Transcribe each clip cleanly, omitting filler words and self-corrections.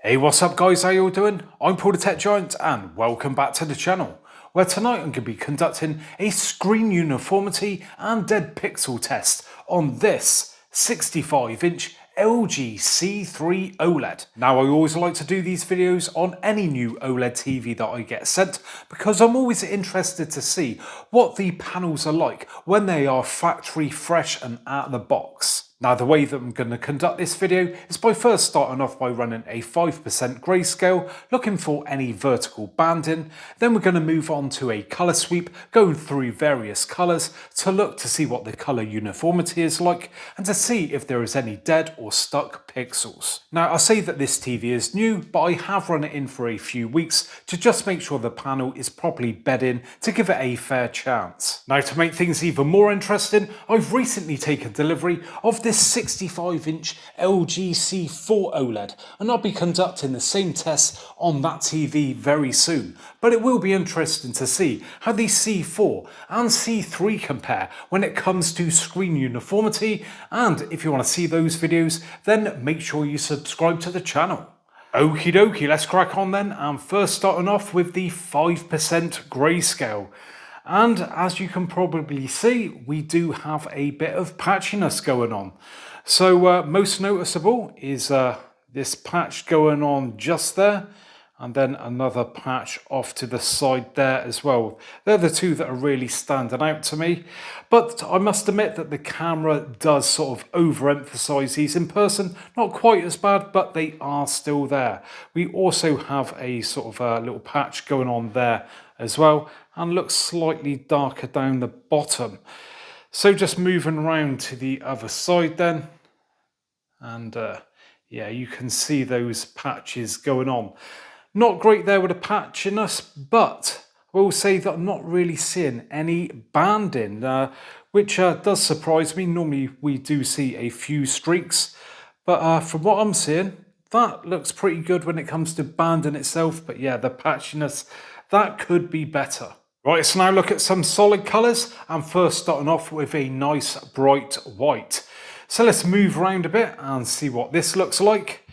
Hey, what's up guys, how you all doing? I'm Paul the Tech Giant and welcome back to the channel, where tonight I'm going to be conducting a screen uniformity and dead pixel test on this 65-inch LG C3 OLED. Now, I always like to do these videos on any new OLED TV that I get sent because I'm always interested to see what the panels are like when they are factory fresh and out of the box. Now, the way that I'm going to conduct this video is by first starting off by running a 5% grayscale, looking for any vertical banding. Then we're going to move on to a colour sweep, going through various colours to look to see what the colour uniformity is like and to see if there is any dead or stuck pixels. Now, I say that this TV is new, but I have run it in for a few weeks to just make sure the panel is properly bed in to give it a fair chance. Now, to make things even more interesting, I've recently taken delivery of this 65-inch LG C4 OLED, and I'll be conducting the same tests on that TV very soon. But it will be interesting to see how the C4 and C3 compare when it comes to screen uniformity, and if you want to see those videos, then make sure you subscribe to the channel. Okie dokie, let's crack on then, and first starting off with the 5% grayscale. And as you can probably see, we do have a bit of patchiness going on. So most noticeable is this patch going on just there, and then another patch off to the side there as well. They're the two that are really standing out to me. But I must admit that the camera does sort of overemphasize these in person. Not quite as bad, but they are still there. We also have a sort of a little patch going on there as well, and looks slightly darker down the bottom. So just moving around to the other side then, and yeah, you can see those patches going on. Not great there with the patchiness, but I will say that I'm not really seeing any banding, which does surprise me. Normally we do see a few streaks, but from what I'm seeing, that looks pretty good when it comes to banding itself. But yeah, the patchiness, that could be better. Right, let's now look at some solid colours, and first starting off with a nice bright white. So let's move around a bit and see what this looks like.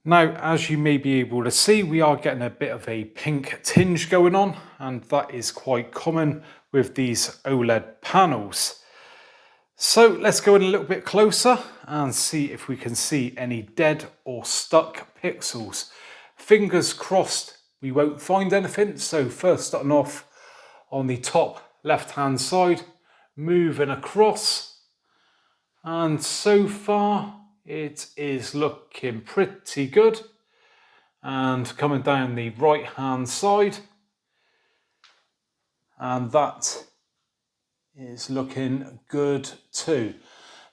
Now, as you may be able to see, we are getting a bit of a pink tinge going on, and that is quite common with these OLED panels. So let's go in a little bit closer and see if we can see any dead or stuck pixels. Fingers crossed we won't find anything. So first starting off on the top left hand side, moving across, and so far it is looking pretty good. And coming down the right hand side, and that is looking good too.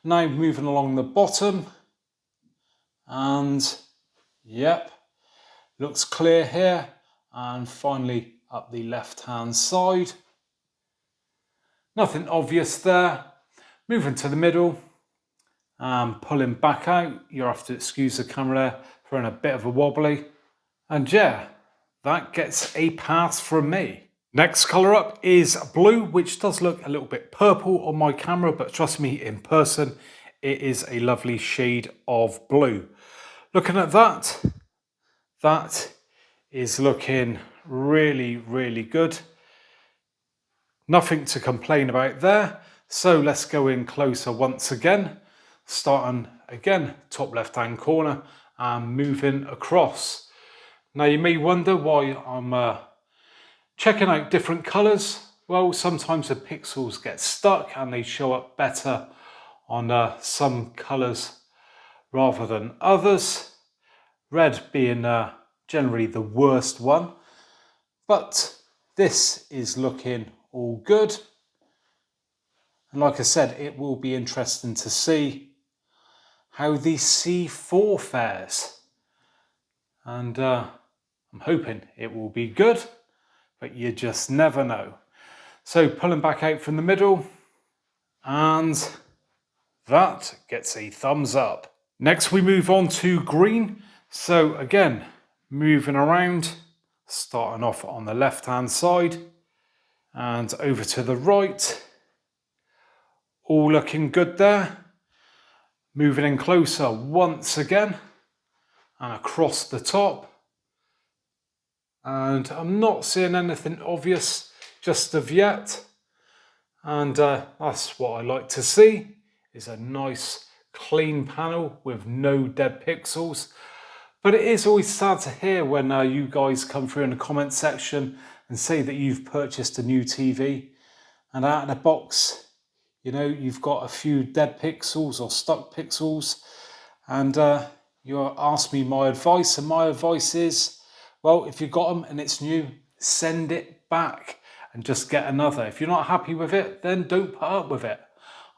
Now moving along the bottom, and yep, looks clear here. And finally up the left hand side, nothing obvious there. Moving to the middle and pulling back out. You'll have to excuse the camera there for a bit of a wobbly. And yeah, that gets a pass from me. Next colour up is blue, which does look a little bit purple on my camera, but trust me, in person it is a lovely shade of blue. Looking at that, that is looking really, really good. Nothing to complain about there. So let's go in closer once again, starting again top left hand corner and moving across. Now you may wonder why I'm checking out different colours. Well, sometimes the pixels get stuck and they show up better on some colours rather than others. Red being generally the worst one, but this is looking all good. And like I said, it will be interesting to see how the C4 fares, and I'm hoping it will be good, but you just never know. So pulling back out from the middle, and that gets a thumbs up. Next we move on to green. So again, moving around, starting off on the left hand side and over to the right. All looking good there. Moving in closer once again, and across the top. And I'm not seeing anything obvious just of yet. And that's what I like to see, is a nice clean panel with no dead pixels. But it is always sad to hear when you guys come through in the comment section and say that you've purchased a new TV and out of the box, you know, you've got a few dead pixels or stuck pixels, and you ask me my advice, and my advice is, well, if you got them and it's new, send it back and just get another. If you're not happy with it, then don't put up with it.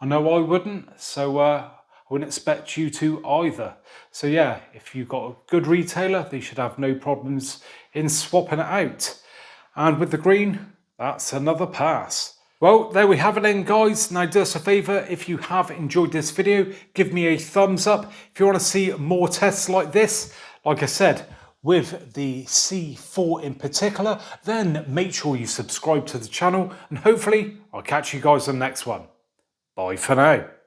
I know I wouldn't, so I wouldn't expect you to either. So yeah, if you've got a good retailer, they should have no problems in swapping it out. And with the green, that's another pass. Well, there we have it then, guys. Now do us a favour, if you have enjoyed this video, give me a thumbs up. If you want to see more tests like this, like I said, with the C4 in particular, then make sure you subscribe to the channel, and hopefully I'll catch you guys on the next one. Bye for now.